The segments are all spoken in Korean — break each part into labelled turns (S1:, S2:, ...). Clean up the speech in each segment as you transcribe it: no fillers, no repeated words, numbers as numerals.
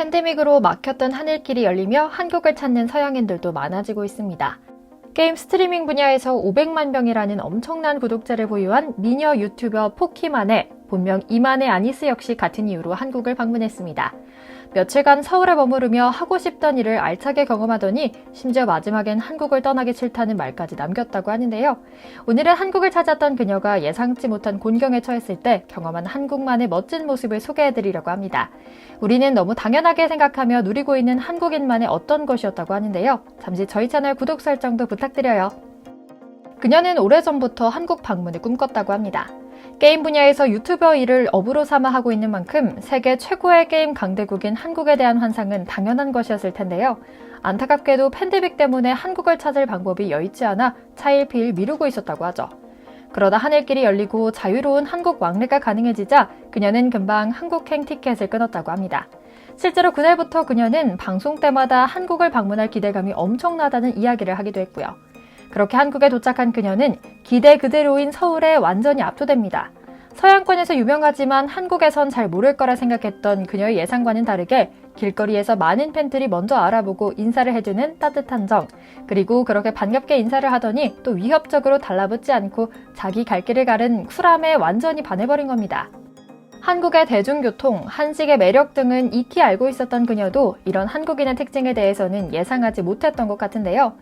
S1: 팬데믹으로 막혔던 하늘길이 열리며 한국을 찾는 서양인들도 많아지고 있습니다. 게임 스트리밍 분야에서 500만 명이라는 엄청난 구독자를 보유한 미녀 유튜버 포키만의 본명 이만의 아니스 역시 같은 이유로 한국을 방문했습니다. 며칠간 서울에 머무르며 하고 싶던 일을 알차게 경험하더니 심지어 마지막엔 한국을 떠나기 싫다는 말까지 남겼다고 하는데요. 오늘은 한국을 찾았던 그녀가 예상치 못한 곤경에 처했을 때 경험한 한국만의 멋진 모습을 소개해드리려고 합니다. 우리는 너무 당연하게 생각하며 누리고 있는 한국인만의 어떤 것이었다고 하는데요. 잠시 저희 채널 구독 설정도 부탁드려요. 그녀는 오래전부터 한국 방문을 꿈꿨다고 합니다. 게임 분야에서 유튜버 일을 업으로 삼아 하고 있는 만큼 세계 최고의 게임 강대국인 한국에 대한 환상은 당연한 것이었을 텐데요. 안타깝게도 팬데믹 때문에 한국을 찾을 방법이 여의치 않아 차일피일 미루고 있었다고 하죠. 그러다 하늘길이 열리고 자유로운 한국 왕래가 가능해지자 그녀는 금방 한국행 티켓을 끊었다고 합니다. 실제로 그날부터 그녀는 방송 때마다 한국을 방문할 기대감이 엄청나다는 이야기를 하기도 했고요. 그렇게 한국에 도착한 그녀는 기대 그대로인 서울에 완전히 압도됩니다. 서양권에서 유명하지만 한국에선 잘 모를 거라 생각했던 그녀의 예상과는 다르게 길거리에서 많은 팬들이 먼저 알아보고 인사를 해주는 따뜻한 정, 그리고 그렇게 반갑게 인사를 하더니 또 위협적으로 달라붙지 않고 자기 갈 길을 가른 쿨함에 완전히 반해버린 겁니다. 한국의 대중교통, 한식의 매력 등은 익히 알고 있었던 그녀도 이런 한국인의 특징에 대해서는 예상하지 못했던 것 같은데요.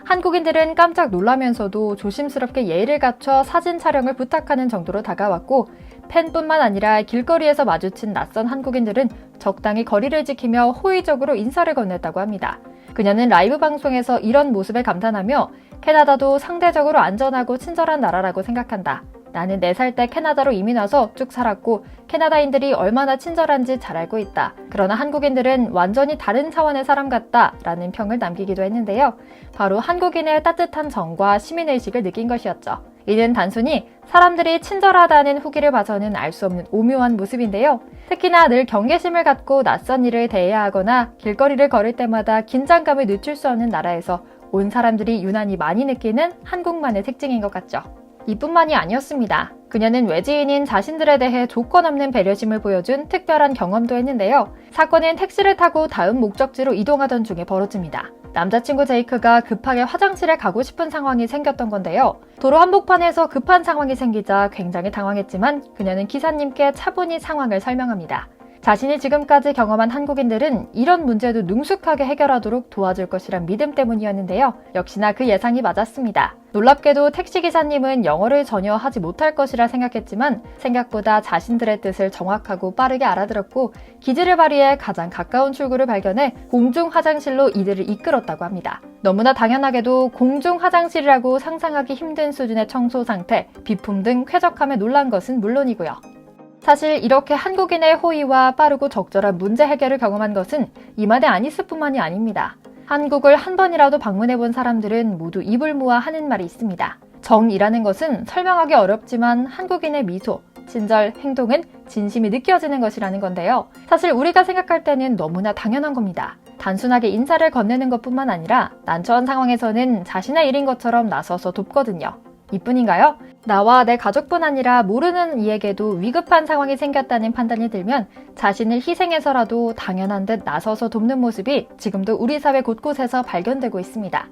S1: 한국인들은 깜짝 놀라면서도 조심스럽게 예의를 갖춰 사진 촬영을 부탁하는 정도로 다가왔고 팬뿐만 아니라 길거리에서 마주친 낯선 한국인들은 적당히 거리를 지키며 호의적으로 인사를 건넸다고 합니다. 그녀는 라이브 방송에서 이런 모습에 감탄하며 캐나다도 상대적으로 안전하고 친절한 나라라고 생각한다. 나는 4살 때 캐나다로 이민 와서 쭉 살았고 캐나다인들이 얼마나 친절한지 잘 알고 있다. 그러나 한국인들은 완전히 다른 차원의 사람 같다 라는 평을 남기기도 했는데요. 바로 한국인의 따뜻한 정과 시민의식을 느낀 것이었죠. 이는 단순히 사람들이 친절하다는 후기를 봐서는 알 수 없는 오묘한 모습인데요. 특히나 늘 경계심을 갖고 낯선 일을 대해야 하거나 길거리를 걸을 때마다 긴장감을 늦출 수 없는 나라에서 온 사람들이 유난히 많이 느끼는 한국만의 특징인 것 같죠. 이뿐만이 아니었습니다. 그녀는 외지인인 자신들에 대해 조건 없는 배려심을 보여준 특별한 경험도 했는데요. 사건은 택시를 타고 다음 목적지로 이동하던 중에 벌어집니다. 남자친구 제이크가 급하게 화장실에 가고 싶은 상황이 생겼던 건데요. 도로 한복판에서 급한 상황이 생기자 굉장히 당황했지만 그녀는 기사님께 차분히 상황을 설명합니다. 자신이 지금까지 경험한 한국인들은 이런 문제도 능숙하게 해결하도록 도와줄 것이란 믿음 때문이었는데요. 역시나 그 예상이 맞았습니다. 놀랍게도 택시기사님은 영어를 전혀 하지 못할 것이라 생각했지만 생각보다 자신들의 뜻을 정확하고 빠르게 알아들었고 기지를 발휘해 가장 가까운 출구를 발견해 공중 화장실로 이들을 이끌었다고 합니다. 너무나 당연하게도 공중 화장실이라고 상상하기 힘든 수준의 청소 상태, 비품 등 쾌적함에 놀란 것은 물론이고요. 사실 이렇게 한국인의 호의와 빠르고 적절한 문제 해결을 경험한 것은 이만의 아니스뿐만이 아닙니다. 한국을 한 번이라도 방문해본 사람들은 모두 입을 모아 하는 말이 있습니다. 정이라는 것은 설명하기 어렵지만 한국인의 미소, 친절, 행동은 진심이 느껴지는 것이라는 건데요. 사실 우리가 생각할 때는 너무나 당연한 겁니다. 단순하게 인사를 건네는 것뿐만 아니라 난처한 상황에서는 자신의 일인 것처럼 나서서 돕거든요. 이뿐인가요? 나와 내 가족뿐 아니라 모르는 이에게도 위급한 상황이 생겼다는 판단이 들면 자신을 희생해서라도 당연한 듯 나서서 돕는 모습이 지금도 우리 사회 곳곳에서 발견되고 있습니다.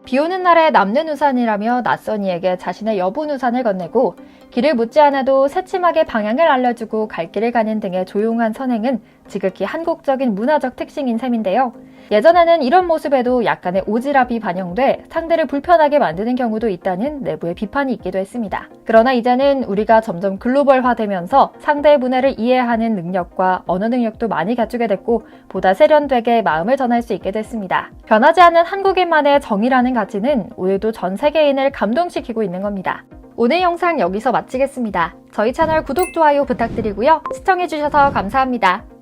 S1: 비 오는 날에 남는 우산이라며 낯선 이에게 자신의 여분 우산을 건네고 길을 묻지 않아도 새침하게 방향을 알려주고 갈 길을 가는 등의 조용한 선행은 지극히 한국적인 문화적 특징인 셈인데요. 예전에는 이런 모습에도 약간의 오지랖이 반영돼 상대를 불편하게 만드는 경우도 있다는 내부의 비판이 있기도 했습니다. 그러나 이제는 우리가 점점 글로벌화되면서 상대의 문화를 이해하는 능력과 언어 능력도 많이 갖추게 됐고 보다 세련되게 마음을 전할 수 있게 됐습니다. 변하지 않는 한국인만의 정의라는 가치는 오늘도 전 세계인을 감동시키고 있는 겁니다. 오늘 영상 여기서 마치겠습니다. 저희 채널 구독, 좋아요 부탁드리고요. 시청해주셔서 감사합니다.